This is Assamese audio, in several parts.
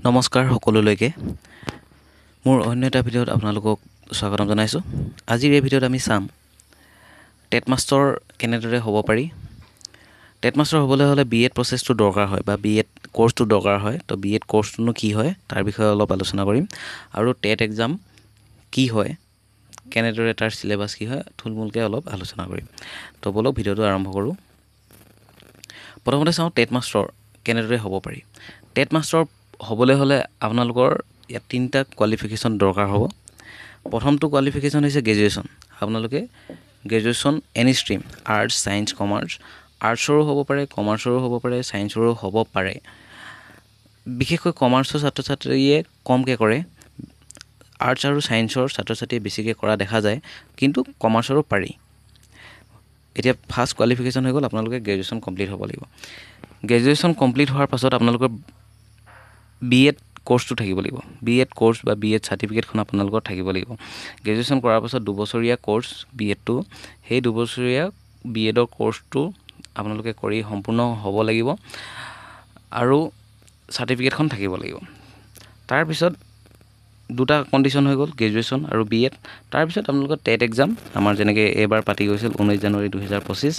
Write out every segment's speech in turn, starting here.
নমস্কাৰ সকলোলৈকে মোৰ অন্য এটা ভিডিঅ'ত আপোনালোকক স্বাগতম জনাইছোঁ। আজিৰ এই ভিডিঅ'ত আমি চাম টেট মাষ্টৰ কেনেদৰে হ'ব পাৰি। টেট মাষ্টৰ হ'বলৈ হ'লে বিএড প্ৰচেছটো দৰকাৰ হয় বা বিএড কোৰ্চটো দৰকাৰ হয়। তো বিএড কোৰ্চটোনো কি হয় তাৰ বিষয়ে অলপ আলোচনা কৰিম আৰু টেট এক্সাম কি হয়, কেনেদৰে তাৰ চিলেবাছ কি হয় থুলমূলকৈ অলপ আলোচনা কৰিম। তো বলক ভিডিঅ'টো আৰম্ভ কৰোঁ। প্ৰথমতে চাওঁ টেট মাষ্টৰ কেনেদৰে হ'ব পাৰি। টেট মাষ্টৰ হ'বলৈ হ'লে আপোনালোকৰ ইয়াত তিনিটা কোৱালিফিকেশ্যন দৰকাৰ হ'ব। প্ৰথমটো কোৱালিফিকেশ্যন হৈছে গ্ৰেজুৱেশ্যন। আপোনালোকে graduation any stream arts, science, commerce, আৰ্টছৰো হ'ব পাৰে, কমাৰ্চৰো হ'ব পাৰে, ছায়েন্সৰো হ'ব পাৰে। বিশেষকৈ কমাৰ্চৰ ছাত্ৰ ছাত্ৰীয়ে কমকৈ কৰে, আৰ্টছ আৰু ছায়েন্সৰ ছাত্ৰ ছাত্ৰীয়ে বেছিকৈ কৰা দেখা যায়, কিন্তু কমাৰ্চৰো পাৰি। এতিয়া ফাৰ্ষ্ট কোৱালিফিকেশ্যন হৈ গ'ল আপোনালোকে গ্ৰেজুৱেশ্যন কমপ্লিট হ'ব লাগিব। গ্ৰেজুৱেশ্যন কমপ্লিট হোৱাৰ পাছত আপোনালোকৰ বিএড কোৰ্চটো থাকিব লাগিব। বিএড কোৰ্চ বা বিএড চাৰ্টিফিকেটখন আপোনালোকৰ থাকিব লাগিব। গ্ৰেজুৱেশ্যন কৰাৰ পাছত দুবছৰীয়া কোৰ্চ বিএডটো, সেই দুবছৰীয়া বিএডৰ কোৰ্চটো আপোনালোকে কৰি সম্পূৰ্ণ হ'ব লাগিব আৰু চাৰ্টিফিকেটখন থাকিব লাগিব। তাৰপিছত দুটা কণ্ডিশ্যন হৈ গ'ল, গ্ৰেজুৱেশ্যন আৰু বিএড। তাৰপিছত আপোনালোকৰ টেট এক্সাম, আমাৰ যেনেকৈ এইবাৰ পাতি গৈছিল 19 জানুৱাৰী 2025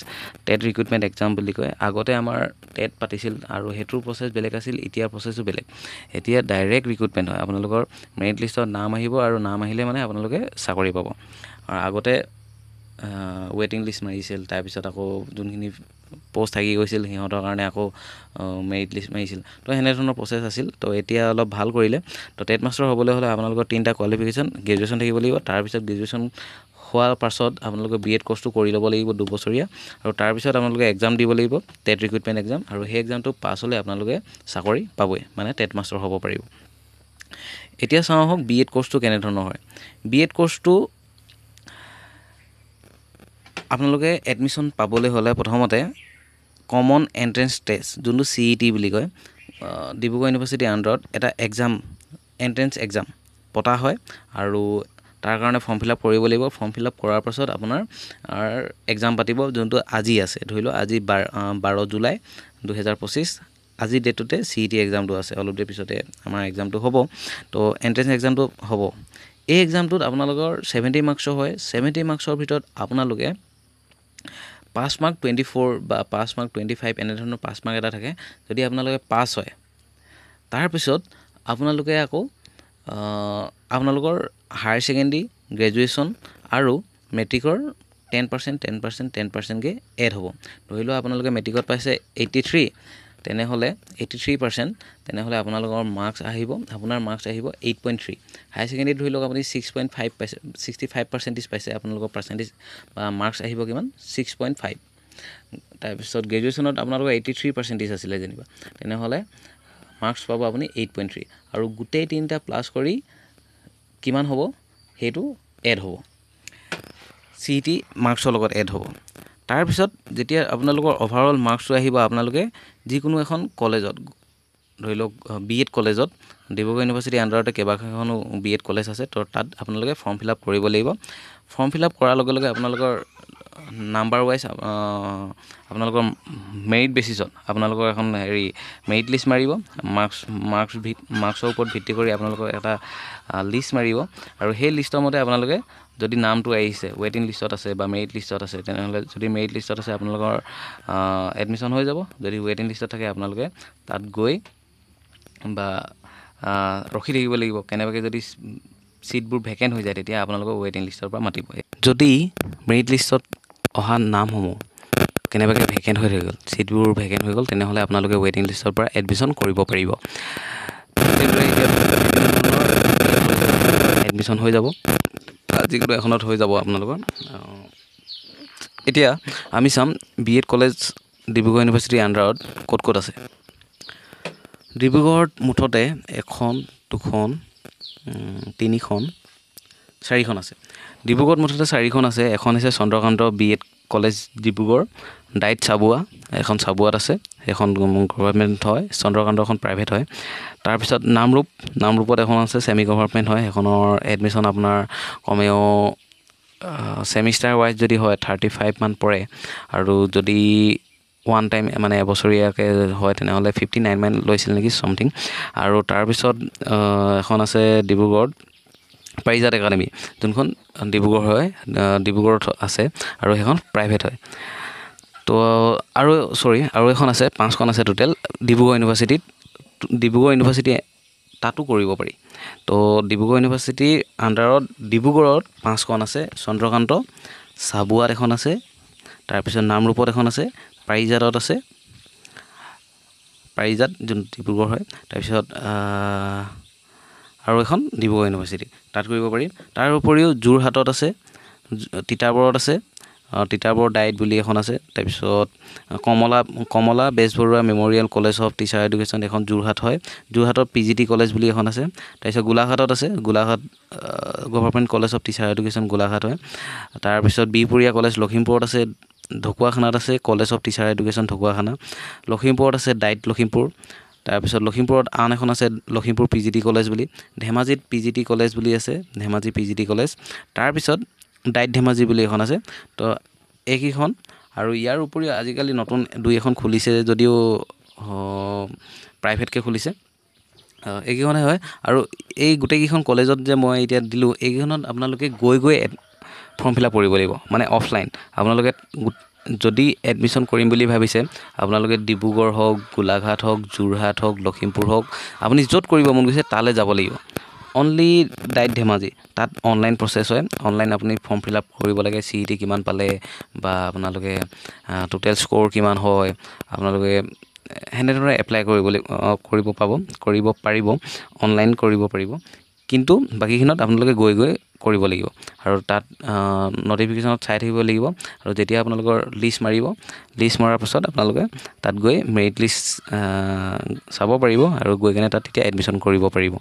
টেট ৰিক্ৰুইটমেণ্ট এক্সাম বুলি কয়। আগতে আমাৰ টেট পাতিছিল আৰু সেইটোৰ প্ৰচেছ বেলেগ আছিল, এতিয়াৰ প্ৰচেছো বেলেগ। এতিয়া ডাইৰেক্ট ৰিক্ৰুইটমেণ্ট হয়, আপোনালোকৰ মেৰিট লিষ্টত নাম আহিব আৰু নাম আহিলে মানে আপোনালোকে চাকৰি পাব। আৰু আগতে ৱেইটিং লিষ্ট মাৰিছিল, তাৰপিছত আকৌ যোনখিনি পষ্ট থাকি গৈছিল সিহঁতৰ কাৰণে আকৌ মেৰিট লিষ্ট মাৰিছিল। তো সেনেধৰণৰ প্ৰচেছ আছিল। তো এতিয়া অলপ ভাল কৰিলে। তো টেট মাষ্টৰ হ'বলৈ হ'লে আপোনালোকৰ তিনিটা কোৱালিফিকেশ্যন, গ্ৰেজুৱেশ্যন থাকিব লাগিব। তাৰপিছত গ্ৰেজুৱেশ্যন হোৱাৰ পাছত আপোনালোকে বিএড কোৰ্চটো কৰি ল'ব লাগিব দুবছৰীয়া, আৰু তাৰপিছত আপোনালোকে এক্সাম দিব লাগিব, টেট ৰিক্ৰুইটমেণ্ট এক্সাম, আৰু সেই এক্সামটো পাছ হ'লে আপোনালোকে চাকৰি পাবই, মানে টেট মাষ্টৰ হ'ব পাৰিব। এতিয়া চাওঁ আহক বিএড কোৰ্চটো কেনেধৰণৰ হয়। বিএড কোৰ্চটো আপোনালোকে এডমিশ্যন পাবলৈ হ'লে প্ৰথমতে কমন এণ্ট্ৰেঞ্চ টেষ্ট, যোনটো CET বুলি কয়, ডিব্ৰুগড় ইউনিভাৰ্চিটিৰ আণ্ডাৰত এটা এক্সাম, এণ্ট্ৰেঞ্চ এক্সাম পতা হয়। আৰু তাৰ কাৰণে ফৰ্ম ফিল আপ কৰিব লাগিব। ফৰ্ম ফিল আপ কৰাৰ পাছত আপোনাৰ এক্সাম পাতিব, যোনটো আজি আছে। ধৰি লওক আজি 12 জুলাই 2025, আজিৰ ডেটটোতে CET এক্সামটো আছে। অলপ দেৰি পিছতে আমাৰ এক্সামটো হ'ব। তো এণ্ট্ৰেঞ্চ এক্সামটো হ'ব। এই এক্সামটোত আপোনালোকৰ 70 মাৰ্কছৰ হয়। 70 মাৰ্কছৰ ভিতৰত আপোনালোকে পাছ মাৰ্ক 24 বা পাছ মাৰ্ক 25 এনেধৰণৰ পাছ মাৰ্ক এটা থাকে। যদি আপোনালোকে পাছ হয়, তাৰপিছত আপোনালোকে আকৌ আপোনালোকৰ হায়াৰ ছেকেণ্ডেৰী, গ্ৰেজুৱেশ্যন আৰু মেট্ৰিকৰ 10%কৈ এড হ'ব। ধৰি লওক আপোনালোকে মেট্ৰিকত পাইছে 83, তেনেহ'লে 83%, তেনেহ'লে আপোনালোকৰ মাৰ্কছ আহিব, আপোনাৰ মাৰ্কছ আহিব 8.3। হায়াৰ ছেকেণ্ডেৰীত ধৰি লওক আপুনি 6.5 পাইছে, 65% পাইছে, আপোনালোকৰ পাৰ্চেণ্টেজ বা মাৰ্কছ আহিব কিমান 6.5। তাৰপিছত গ্ৰেজুৱেশ্যনত আপোনালোকৰ 83% আছিলে যেনিবা, তেনেহ'লে মাৰ্কছ পাব আপুনি 8.3, আৰু গোটেই তিনিটা প্লাছ কৰি কিমান হ'ব সেইটো এড হ'ব, CET মাৰ্কছৰ লগত এড হ'ব। তাৰপিছত যেতিয়া আপোনালোকৰ অভাৰঅল মাৰ্কছটো আহিব, আপোনালোকে যিকোনো এখন কলেজত, ধৰি লওক বিএড কলেজত, ডিব্ৰুগড় ইউনিভাৰ্চিটিৰ আণ্ডাৰতে কেইবাখনো বিএড কলেজ আছে, তো তাত আপোনালোকে ফৰ্ম ফিল আপ কৰিব লাগিব। ফৰ্ম ফিল আপ কৰাৰ লগে লগে আপোনালোকৰ নাম্বাৰ ৱাইজ আপোনালোকৰ মেৰিট বেচিছত আপোনালোকৰ এখন মেৰিট লিষ্ট মাৰিব। মাৰ্কছৰ ওপৰত ভিত্তি কৰি আপোনালোকৰ এটা লিষ্ট মাৰিব, আৰু সেই লিষ্টৰ মতে আপোনালোকে যদি নামটো আহিছে, ৱেইটিং লিষ্টত আছে বা মেৰিট লিষ্টত আছে, তেনেহ'লে যদি মেৰিট লিষ্টত আছে আপোনালোকৰ এডমিশ্যন হৈ যাব। যদি ৱেইটিং লিষ্টত থাকে আপোনালোকে তাত গৈ বা ৰখি থাকিব লাগিব। কেনেবাকৈ যদি ছিটবোৰ ভেকেণ্ট হৈ যায়, তেতিয়া আপোনালোকক ৱেইটিং লিষ্টৰ পৰা মাতিব। যদি মেৰিট লিষ্টত অহা নামসমূহ কেনেবাকৈ ভেকেণ্ট হৈ গ'ল, ছিটবোৰ ভেকেণ্ট হৈ গ'ল, তেনেহ'লে আপোনালোকে ৱেইটিং লিষ্টৰ পৰা এডমিশ্যন কৰিব পাৰিব। এডমিশ্যন হৈ যাব, যিকোনো এখনত হৈ যাব আপোনালোকৰ। এতিয়া আমি চাম বিএড কলেজ ডিব্ৰুগড় ইউনিভাৰ্চিটিৰ আণ্ডাৰত ক'ত ক'ত আছে। ডিব্ৰুগড়ত মুঠতে 1, 2, 3, 4খন আছে। ডিব্ৰুগড়ত মুঠতে 4খন আছে। এখন হৈছে Chandrakanta BEd college Dibrugarh, DIET Chabua, এখন চাবুৱাত আছে, সেইখন গভৰ্ণমেণ্ট হয়। চন্দ্ৰকান্তখন প্ৰাইভেট হয়। তাৰপিছত নামৰূপত এখন আছে, ছেমি গভৰ্ণমেণ্ট হয়। সেইখনৰ এডমিশ্যন আপোনাৰ কমেও ছেমিষ্টাৰ ৱাইজ যদি হয় 35 মান পৰে, আৰু যদি ওৱান টাইম মানে এবছৰীয়াকৈ হয় তেনেহ'লে 59 মান লৈছিল নেকি চামথিং। আৰু তাৰপিছত এখন আছে ডিব্ৰুগড়ত পাৰিজাত একাডেমি, যোনখন ডিব্ৰুগড় হয়, ডিব্ৰুগড়ত আছে আৰু সেইখন প্ৰাইভেট হয়। তো আৰু এখন আছে, 5খন আছে টোটেল ডিব্ৰুগড় ইউনিভাৰ্চিটিত। ডিব্ৰুগড় ইউনিভাৰ্চিটি তাতো কৰিব পাৰি। তো ডিব্ৰুগড় ইউনিভাৰ্চিটিৰ আণ্ডাৰত ডিব্ৰুগড়ত 5খন আছে, চন্দ্ৰকান্ত, চাবুৱাত এখন আছে, তাৰপিছত নামৰূপত এখন আছে, পাৰিজাতত আছে, পাৰিজাত যোন ডিব্ৰুগড় হয়, তাৰপিছত আৰু এখন ডিব্ৰুগড় ইউনিভাৰ্চিটি, তাত কৰিব পাৰি। তাৰ উপৰিও যোৰহাটত আছে, তিতাবৰত আছে, তিতাবৰ ডাইট বুলি এখন আছে, তাৰপিছত Kamala Bezbaruah memorial college of teacher education এখন যোৰহাট হয়, যোৰহাটত PGT কলেজ বুলি এখন আছে। তাৰপিছত গোলাঘাটত আছে, Golaghat government college of teacher education Golaghat হয়। তাৰপিছত বিহপুৰীয়া কলেজ লখিমপুৰত আছে, ঢকুৱাখানাত আছে college of teacher education Dhakuakhana, লখিমপুৰত আছে ডাইট লখিমপুৰ। তাৰপিছত লখিমপুৰত আন এখন আছে লখিমপুৰ PGT কলেজ বুলি, ধেমাজিত PGT কলেজ বুলি আছে, ধেমাজি PGT কলেজ। তাৰপিছত ডাইট ধেমাজি বুলি এখন আছে। তো এইকেইখন, আৰু ইয়াৰ উপৰিও আজিকালি নতুন 2-এখন খুলিছে যদিও প্ৰাইভেটকৈ খুলিছে, এইকেইখনে হয়। আৰু এই গোটেইকেইখন কলেজত যে মই এতিয়া দিলোঁ, এইকেইখনত আপোনালোকে গৈ ফৰ্ম ফিল আপ কৰিব লাগিব, মানে অফলাইন। আপোনালোকে যদি এডমিশ্যন কৰিম বুলি ভাবিছে, আপোনালোকে ডিব্ৰুগড় হওক, গোলাঘাট হওক, যোৰহাট হওক, লখিমপুৰ হওক, আপুনি য'ত কৰিব মন গৈছে তালৈ যাব লাগিব। অনলি ডাইট ধেমাজি, তাত অনলাইন প্ৰচেছ হয়, অনলাইন আপুনি ফৰ্ম ফিল আপ কৰিব লাগে, CET কিমান পালে বা আপোনালোকে টোটেল স্ক'ৰ কিমান হয়, আপোনালোকে সেনেদৰে এপ্লাই কৰিব পাৰিব, অনলাইন কৰিব পাৰিব। কিন্তু বাকীখিনত আপোনালোকে গৈ কৰিব লাগিব, আৰু তাত নটিফিকেশ্যনত চাই থাকিব লাগিব। আৰু যেতিয়া আপোনালোকৰ লিষ্ট মাৰিব, লিষ্ট মৰাৰ পাছত আপোনালোকে তাত গৈ মেৰিট লিষ্ট চাব পাৰিব, আৰু গৈ কিনে তাত তেতিয়া এডমিশ্যন কৰিব পাৰিব।